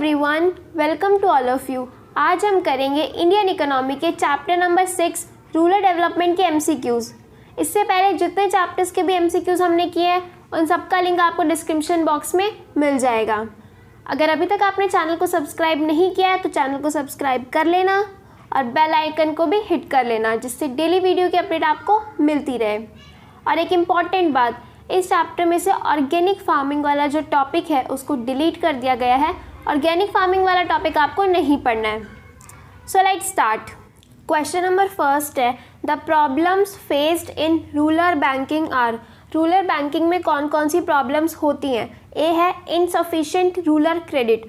Everyone, welcome to all of you. आज हम करेंगे इंडियन इकोनॉमी के चैप्टर नंबर 6 रूरल डेवलपमेंट के एमसीक्यूज़। इससे पहले जितने चैप्टर्स के भी एमसीक्यूज़ हमने किए हैं उन सबका लिंक आपको डिस्क्रिप्शन बॉक्स में मिल जाएगा। अगर अभी तक आपने चैनल को सब्सक्राइब नहीं किया है तो चैनल को सब्सक्राइब कर लेना और बेल आइकन को भी हिट कर लेना, जिससे डेली वीडियो की अपडेट आपको मिलती रहे। और एक इम्पॉर्टेंट बात, इस चैप्टर में से ऑर्गेनिक फार्मिंग वाला जो टॉपिक है उसको डिलीट कर दिया गया है। ऑर्गेनिक फार्मिंग वाला टॉपिक आपको नहीं पढ़ना है। So let's start. Question number first है, the problems faced in rural banking are. Rural banking में कौन कौन सी प्रॉब्लम्स होती हैं? ए है इनसफिशिएंट रूरल क्रेडिट,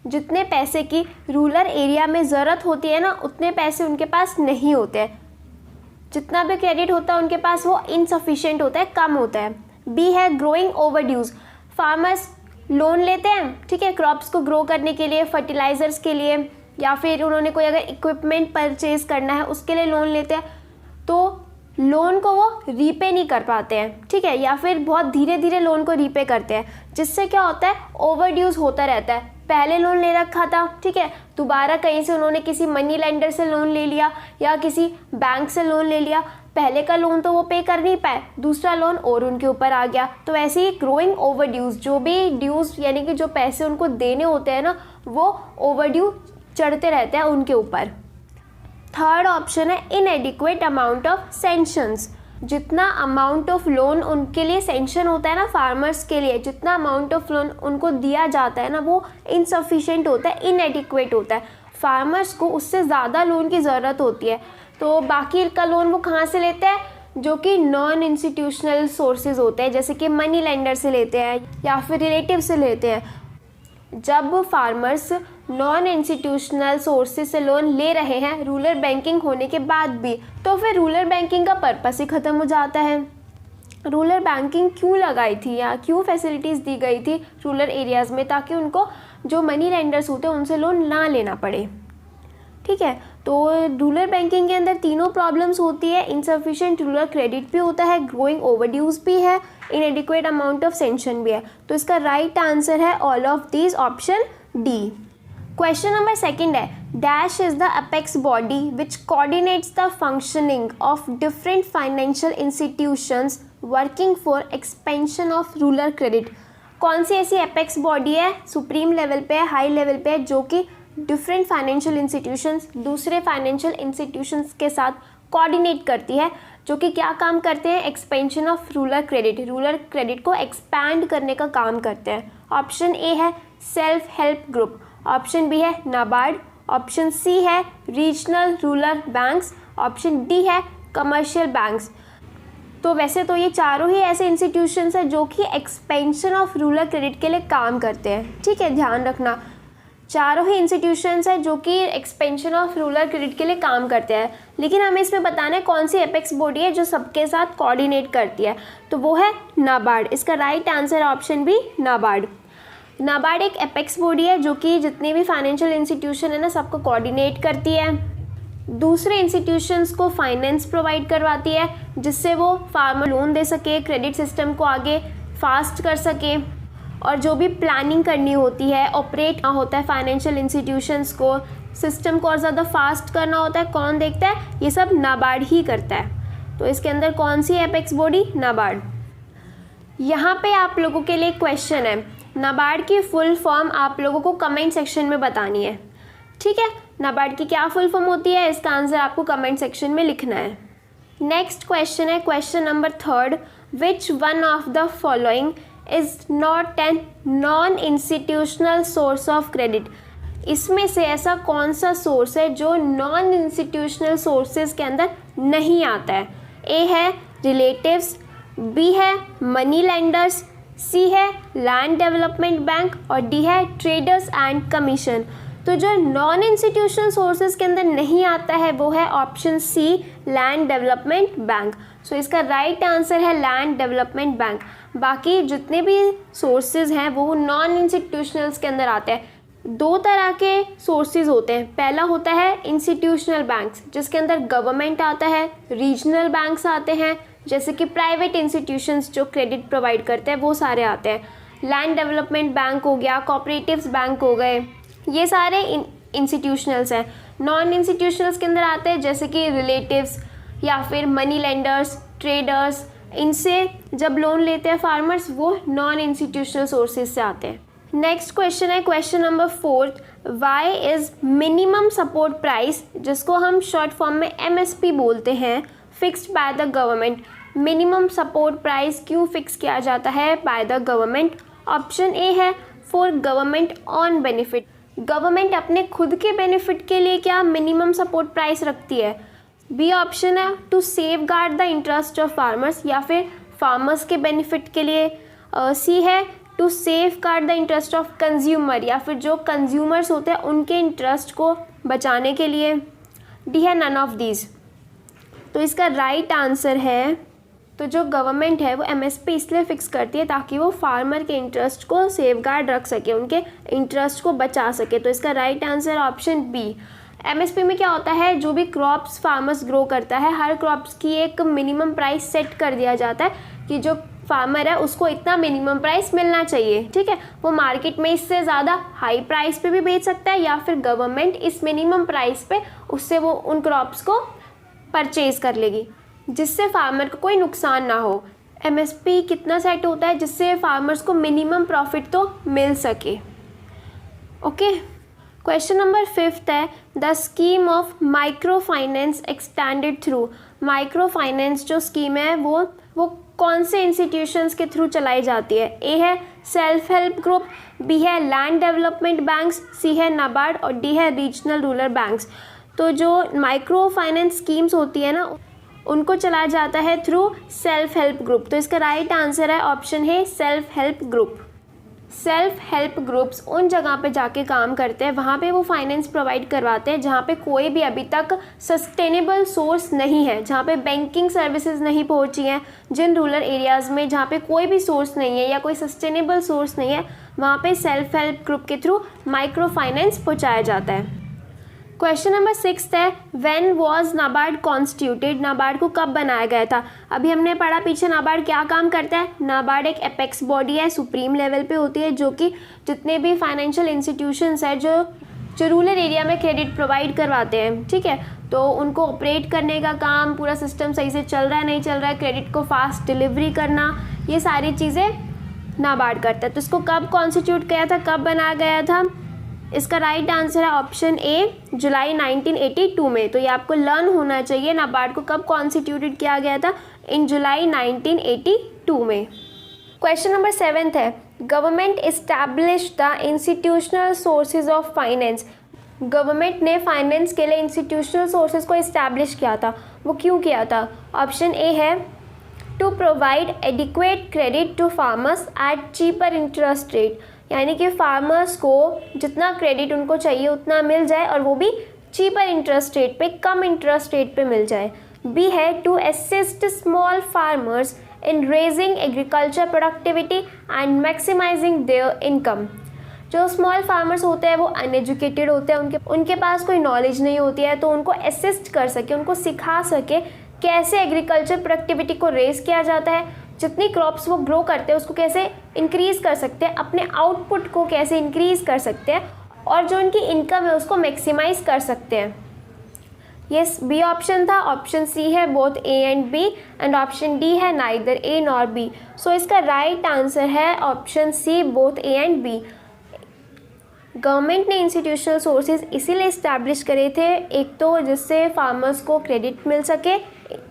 जितने पैसे की रूरल एरिया में ज़रूरत होती है ना उतने पैसे उनके पास नहीं होते हैं। जितना भी क्रेडिट होता है उनके पास वो इनसफिशिएंट होता है, कम होता है। बी है ग्रोइंग ओवरड्यूज, फार्मर्स लोन लेते हैं, ठीक है, क्रॉप्स को ग्रो करने के लिए, फर्टिलाइजर्स के लिए, या फिर उन्होंने कोई अगर इक्विपमेंट परचेज करना है उसके लिए लोन लेते हैं, तो लोन को वो रीपे नहीं कर पाते हैं, ठीक है, या फिर बहुत धीरे धीरे लोन को रीपे करते हैं, जिससे क्या होता है ओवरड्यूज होता रहता है। पहले लोन ले रखा था, ठीक है, दोबारा कहीं से उन्होंने किसी मनी लेंडर से लोन ले लिया या किसी बैंक से लोन ले लिया, पहले का लोन तो वो पे कर नहीं पाए, दूसरा लोन और उनके ऊपर आ गया। तो ऐसे ही ग्रोइंग ओवरड्यूज, जो भी ड्यूज यानी कि जो पैसे उनको देने होते हैं ना वो ओवरड्यू चढ़ते रहते हैं उनके ऊपर। थर्ड ऑप्शन है इनएडिक्वेट अमाउंट ऑफ सेंशंस, जितना अमाउंट ऑफ लोन उनके लिए सेंशन होता है ना फार्मर्स के लिए, जितना अमाउंट ऑफ लोन उनको दिया जाता है ना वो इनसफिशिएंट होता है, इनएडिक्वेट होता है। फार्मर्स को उससे ज़्यादा लोन की ज़रूरत होती है, तो बाकी का लोन वो कहाँ से लेते हैं? जो कि नॉन इंस्टीट्यूशनल सोर्सेज होते हैं, जैसे कि मनी लेंडर से लेते हैं या फिर रिलेटिव से लेते हैं। जब फार्मर्स नॉन इंस्टीट्यूशनल सोर्सेज से लोन ले रहे हैं रूरल बैंकिंग होने के बाद भी, तो फिर रूरल बैंकिंग का पर्पस ही ख़त्म हो जाता है। रूरल बैंकिंग क्यों लगाई थी या क्यों फैसिलिटीज़ दी गई थी रूरल एरियाज़ में? ताकि उनको जो मनी लेंडर्स होते हैं उनसे लोन ना लेना पड़े, ठीक है। तो रूरल बैंकिंग के अंदर तीनों प्रॉब्लम्स होती है, इनसफिशिएंट रूरल क्रेडिट भी होता है, ग्रोइंग ओवरड्यूज भी है, इनएडिक्वेट अमाउंट ऑफ सेंशन भी है। तो इसका राइट आंसर है all of these, option D. Question number second है, dash is the apex body which coordinates the functioning of different financial institutions working for expansion of rural credit. कौन सी ऐसी apex body है, supreme level पे है, high level पे है, जो कि डिफरेंट फाइनेंशियल इंस्टीट्यूशंस दूसरे फाइनेंशियल इंस्टीट्यूशंस के साथ कोऑर्डिनेट करती है, जो कि क्या काम करते हैं? एक्सपेंशन ऑफ रूरल क्रेडिट को एक्सपैंड करने का काम करते हैं। ऑप्शन ए है self help group, option B है नाबार्ड, ऑप्शन सी है regional rural banks, option D है कमर्शियल बैंक्स। तो वैसे तो ये चारों ही ऐसे इंस्टीट्यूशंस हैं जो कि एक्सपेंशन ऑफ रूरल क्रेडिट के लिए काम करते हैं, ठीक है, ध्यान रखना। चारों ही इंस्टीट्यूशंस हैं जो कि एक्सपेंशन ऑफ रूरल क्रेडिट के लिए काम करते हैं, लेकिन हमें इसमें बताना है कौन सी एपेक्स बॉडी है जो सबके साथ कोऑर्डिनेट करती है, तो वो है नाबार्ड। इसका right answer option B, NABARD. NABARD एक एपेक्स बॉडी है जो कि जितनी भी फाइनेंशियल इंस्टीट्यूशन है ना सबको कोऑर्डिनेट करती है, दूसरे इंस्टीट्यूशंस को फाइनेंस प्रोवाइड करवाती है, जिससे वो फार्मर लोन दे सके, क्रेडिट सिस्टम को आगे फास्ट कर सके, और जो भी प्लानिंग करनी होती है, ऑपरेट करना होता है फाइनेंशियल इंस्टीट्यूशंस को, सिस्टम को और ज़्यादा फास्ट करना होता है, कौन देखता है? ये सब नाबार्ड ही करता है। तो इसके अंदर कौन सी एपेक्स बॉडी? नाबार्ड। यहाँ पे आप लोगों के लिए क्वेश्चन है, नाबार्ड की फुल फॉर्म आप लोगों को कमेंट सेक्शन में बतानी है, ठीक है। नाबार्ड की क्या फुल फॉर्म होती है इसका आंसर आपको कमेंट सेक्शन में लिखना है। नेक्स्ट क्वेश्चन है question number third, which one of the following is not an non institutional source of credit. इसमें से ऐसा कौन सा सोर्स है जो नॉन इंस्टीट्यूशनल सोर्सेज के अंदर नहीं आता है? ए है रिलेटिव्स, बी है मनी लेंडर्स, सी है लैंड डेवलपमेंट बैंक और डी है ट्रेडर्स एंड कमीशन। तो जो नॉन इंस्टीट्यूशनल सोर्सेज के अंदर नहीं आता है वो है option C, land development bank. So इसका राइट आंसर है लैंड डेवलपमेंट बैंक। बाकी जितने भी सोर्सेज हैं वो नॉन इंस्टीट्यूशनल्स के अंदर आते हैं। दो तरह के सोर्सेज होते हैं, पहला होता है इंस्टीट्यूशनल बैंक्स जिसके अंदर गवर्नमेंट आता है, रीजनल बैंक्स आते हैं जैसे कि प्राइवेट इंस्टीट्यूशंस जो क्रेडिट प्रोवाइड करते हैं वो सारे आते हैं। लैंड डेवलपमेंट बैंक हो गया, कोऑपरेटिव्स बैंक हो गए, ये सारे इंस्टीट्यूशनल्स हैं। नॉन इंस्टीट्यूशनल्स के अंदर आते हैं जैसे कि रिलेटिव्स या फिर मनी लेंडर्स, ट्रेडर्स। इनसे जब लोन लेते हैं फार्मर्स वो नॉन इंस्टीट्यूशनल सोर्सेज से आते हैं। नेक्स्ट क्वेश्चन है question number 4, why is minimum support price, जिसको हम शॉर्ट फॉर्म में MSP बोलते हैं, fixed by the government. Minimum support price क्यों फिक्स किया जाता है by the government? Option A है for government on benefit. Government अपने खुद के बेनिफिट के लिए क्या मिनिमम सपोर्ट प्राइस रखती है? बी ऑप्शन है to safeguard the interest of farmers, या फिर फार्मर्स के बेनिफिट के लिए। सी है to safeguard the interest of consumer, या फिर जो कंज्यूमर्स होते हैं उनके इंटरेस्ट को बचाने के लिए। डी है नन ऑफ दीज। तो इसका राइट आंसर है, तो जो गवर्नमेंट है वो MSP इसलिए फिक्स करती है ताकि वो फार्मर के इंटरेस्ट को सेफगार्ड रख सके, उनके इंटरेस्ट को बचा सके। तो इसका right answer option B. MSP में क्या होता है, जो भी क्रॉप्स फार्मर्स ग्रो करता है हर क्रॉप्स की एक मिनिमम प्राइस सेट कर दिया जाता है कि जो फार्मर है उसको इतना मिनिमम प्राइस मिलना चाहिए। ठीक है, वो मार्केट में इससे ज़्यादा हाई प्राइस पे भी बेच सकता है या फिर गवर्नमेंट इस मिनिमम प्राइस पे उससे वो उन क्रॉप्स को परचेज कर लेगी जिससे फार्मर को कोई नुकसान ना हो। MSP कितना सेट होता है जिससे फार्मर्स को मिनिमम प्रॉफिट तो मिल सके। ओके, क्वेश्चन नंबर 5 है the scheme of micro finance extended through. Micro finance जो स्कीम है वो कौन से इंस्टीट्यूशंस के थ्रू चलाई जाती है? ए है सेल्फ हेल्प ग्रुप, बी है लैंड डेवलपमेंट बैंक्स, सी है नाबार्ड और डी है रीजनल रूरल बैंक्स। तो जो माइक्रो फाइनेंस स्कीम्स होती है ना उनको चलाया जाता है थ्रू सेल्फ हेल्प ग्रुप। तो इसका राइट आंसर है ऑप्शन है self help group. Self help groups उन जगह पे जाके काम करते हैं, वहाँ पे वो फाइनेंस प्रोवाइड करवाते हैं जहाँ पे कोई भी अभी तक सस्टेनेबल सोर्स नहीं है, जहाँ पे बैंकिंग सर्विसेज नहीं पहुँची हैं। जिन रूरल एरियाज़ में जहाँ पे कोई भी सोर्स नहीं है या कोई सस्टेनेबल सोर्स नहीं है वहाँ पे सेल्फ हेल्प ग्रुप के थ्रू माइक्रो फाइनेंस पहुँचाया जाता है। क्वेश्चन नंबर 6 है when was NABARD constituted. NABARD को कब बनाया गया था? अभी हमने पढ़ा पीछे नाबार्ड क्या काम करता है। नाबार्ड एक एपेक्स बॉडी है, सुप्रीम लेवल पे होती है, जो कि जितने भी फाइनेंशियल इंस्टीट्यूशंस हैं जो रूरल एरिया में क्रेडिट प्रोवाइड करवाते हैं, ठीक है, तो उनको ऑपरेट करने का काम, पूरा सिस्टम सही से चल रहा है नहीं चल रहा है, क्रेडिट को फास्ट डिलीवरी करना, ये सारी चीज़ें नाबार्ड करता है। तो इसको कब कॉन्स्टिट्यूट किया था, कब बनाया गया था? इसका राइट आंसर है ऑप्शन ए जुलाई 1982 में। तो ये आपको लर्न होना चाहिए नाबार्ड को कब कॉन्स्टिट्यूटेड किया गया था, इन जुलाई 1982 में। क्वेश्चन नंबर 7 है government establish the institutional sources of finance. Government ने फाइनेंस के लिए इंस्टीट्यूशनल सोर्सेज को इस्टेब्लिश किया था, वो क्यों किया था? ऑप्शन ए है to provide adequate credit to farmers at cheaper interest rate, यानी कि फार्मर्स को जितना क्रेडिट उनको चाहिए उतना मिल जाए और वो भी चीपर इंटरेस्ट रेट पे, कम इंटरेस्ट रेट पे मिल जाए। बी है to assist small farmers in raising agriculture productivity and maximising their income. जो स्मॉल फार्मर्स होते हैं वो अनएजुकेटेड होते हैं, उनके पास कोई नॉलेज नहीं होती है, तो उनको असिस्ट कर सके, उनको सिखा सके कैसे एग्रीकल्चर प्रोडक्टिविटी को रेज किया जाता है, जितनी क्रॉप्स वो ग्रो करते हैं उसको कैसे इंक्रीज़ कर सकते हैं, अपने आउटपुट को कैसे इंक्रीज़ कर सकते हैं और जो उनकी इनकम है उसको मैक्सिमाइज़ कर सकते हैं। यस, बी ऑप्शन था। ऑप्शन सी है both A and B and option D है neither A nor B. So इसका राइट आंसर है option C both A and B. Government ने इंस्टीट्यूशनल सोर्सेज इसीलिए इस्टेब्लिश करे थे, एक तो जिससे फार्मर्स को क्रेडिट मिल सके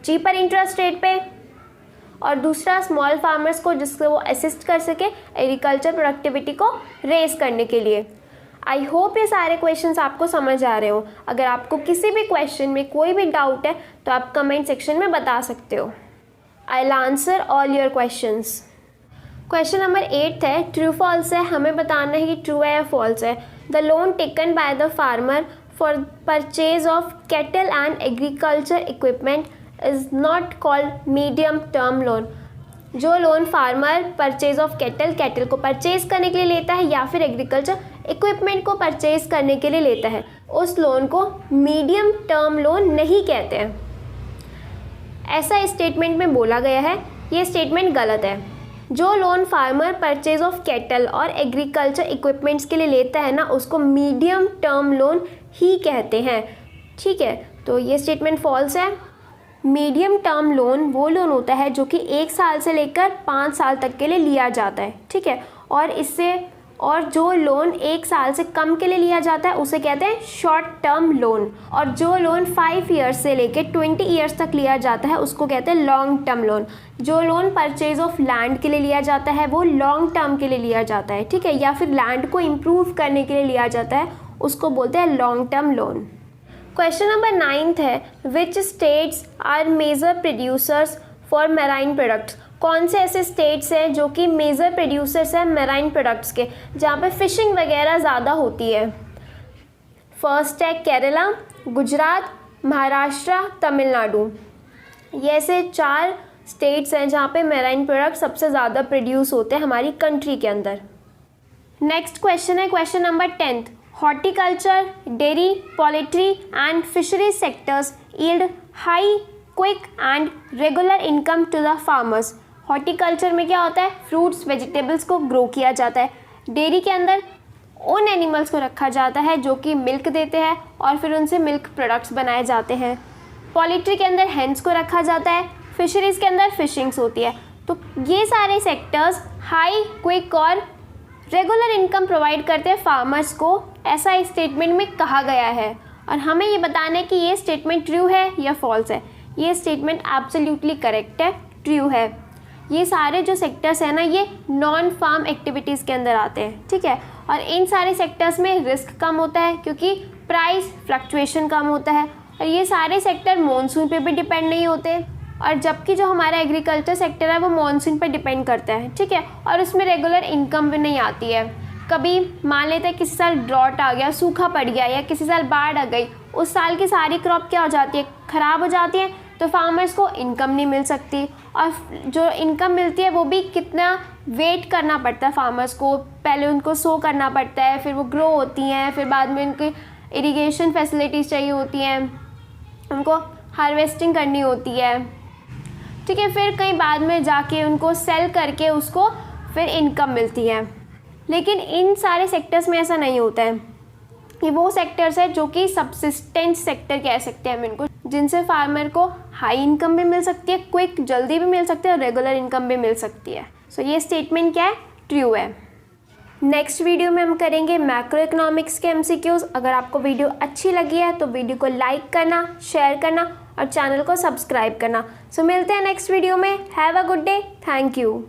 चीपर इंटरेस्ट रेट पे, और दूसरा स्मॉल फार्मर्स को जिससे वो असिस्ट कर सके एग्रीकल्चर प्रोडक्टिविटी को रेज करने के लिए। आई होप ये सारे क्वेश्चंस आपको समझ आ रहे हो। अगर आपको किसी भी क्वेश्चन में कोई भी डाउट है तो आप कमेंट सेक्शन में बता सकते हो। I will answer all your questions. Question number 8 है ट्रू फॉल्स है, हमें बताना है कि ट्रू है या फॉल्स है। The loan taken by the farmer for purchase of cattle and agriculture equipment is not called medium term loan. जो loan farmer purchase of cattle को परचेज करने के लिए लेता है या फिर एग्रीकल्चर इक्विपमेंट को परचेज करने के लिए लेता है, उस लोन को मीडियम टर्म लोन नहीं कहते हैं। ऐसा स्टेटमेंट में बोला गया है, ये स्टेटमेंट गलत है। जो loan farmer purchase of cattle और एग्रीकल्चर इक्विपमेंट्स के लिए लेता है ना, उसको मीडियम टर्म लोन ही कहते हैं। ठीक है, तो ये स्टेटमेंट फॉल्स है। मीडियम टर्म लोन वो लोन होता है जो कि 1 साल से लेकर 5 साल तक के लिए लिया जाता है। ठीक है, और जो लोन 1 साल से कम के लिए लिया जाता है उसे कहते हैं शॉर्ट टर्म लोन, और जो लोन 5 ईयर्स से लेकर 20 ईयर्स तक लिया जाता है उसको कहते हैं लॉन्ग टर्म लोन। जो लोन परचेज ऑफ लैंड के लिए लिया जाता है वो लॉन्ग टर्म के लिए लिया जाता है। ठीक है, या फिर लैंड को इम्प्रूव करने के लिए लिया जाता है, उसको बोलते हैं long term loan. Question number 9 है, which states are major producers for marine products. कौन से ऐसे स्टेट्स हैं जो कि मेजर प्रोड्यूसर्स हैं मैराइन प्रोडक्ट्स के, जहाँ पे फिशिंग वगैरह ज़्यादा होती है। फर्स्ट है केरला, गुजरात, महाराष्ट्र, तमिलनाडु। ये ऐसे 4 स्टेट्स हैं जहाँ पे मैराइन प्रोडक्ट सबसे ज़्यादा प्रोड्यूस होते हैं हमारी कंट्री के अंदर। नेक्स्ट क्वेश्चन है question number 10, horticulture, dairy, poultry and fisheries sectors yield high, quick and regular income to the farmers. Horticulture में क्या होता है, फ्रूट्स वेजिटेबल्स को ग्रो किया जाता है। डेयरी के अंदर उन एनिमल्स को रखा जाता है जो कि मिल्क देते हैं और फिर उनसे मिल्क प्रोडक्ट्स बनाए जाते हैं। पोल्ट्री के अंदर हेंस को रखा जाता है। फिशरीज़ के अंदर फिशिंग्स होती है। तो ये सारे सेक्टर्स हाई, क्विक और रेगुलर इनकम प्रोवाइड करते हैं फार्मर्स को, ऐसा इस स्टेटमेंट में कहा गया है। और हमें ये बताना है कि ये स्टेटमेंट ट्रू है या फॉल्स है। ये स्टेटमेंट एब्सोल्युटली करेक्ट है, ट्रू है। ये सारे जो सेक्टर्स हैं ना, ये नॉन फार्म एक्टिविटीज़ के अंदर आते हैं। ठीक है, और इन सारे सेक्टर्स में रिस्क कम होता है क्योंकि प्राइस फ्लक्चुएशन कम होता है, और ये सारे सेक्टर मॉनसून पे भी डिपेंड नहीं होते। और जबकि जो हमारा एग्रीकल्चर सेक्टर है वो मॉनसून पे डिपेंड करता है। ठीक है, और उसमें रेगुलर इनकम भी नहीं आती है। कभी मान लेते हैं किसी साल ड्रॉट आ गया, सूखा पड़ गया, या किसी साल बाढ़ आ गई, उस साल की सारी क्रॉप क्या हो जाती है, ख़राब हो जाती है, तो फार्मर्स को इनकम नहीं मिल सकती। और जो इनकम मिलती है वो भी कितना वेट करना पड़ता है फार्मर्स को। पहले उनको सो करना पड़ता है, फिर वो ग्रो होती हैं, फिर बाद में उनकी इरिगेशन फैसिलिटीज़ चाहिए होती हैं, उनको हार्वेस्टिंग करनी होती है। ठीक है, फिर कहीं बाद में जाके उनको सेल करके उसको फिर इनकम मिलती है। लेकिन इन सारे सेक्टर्स में ऐसा नहीं होता है। ये वो सेक्टर्स है जो कि सब्सिस्टेंस सेक्टर कह सकते हैं हम इनको, जिनसे फार्मर को हाई इनकम भी मिल सकती है, क्विक जल्दी भी मिल सकती है, और रेगुलर इनकम भी मिल सकती है। सो ये स्टेटमेंट क्या है, ट्रू है। नेक्स्ट वीडियो में हम करेंगे मैक्रो इकोनॉमिक्स के MCQs। अगर आपको वीडियो अच्छी लगी है तो वीडियो को लाइक करना, शेयर करना और चैनल को सब्सक्राइब करना। सो मिलते हैं नेक्स्ट वीडियो में। Have a good day, thank you.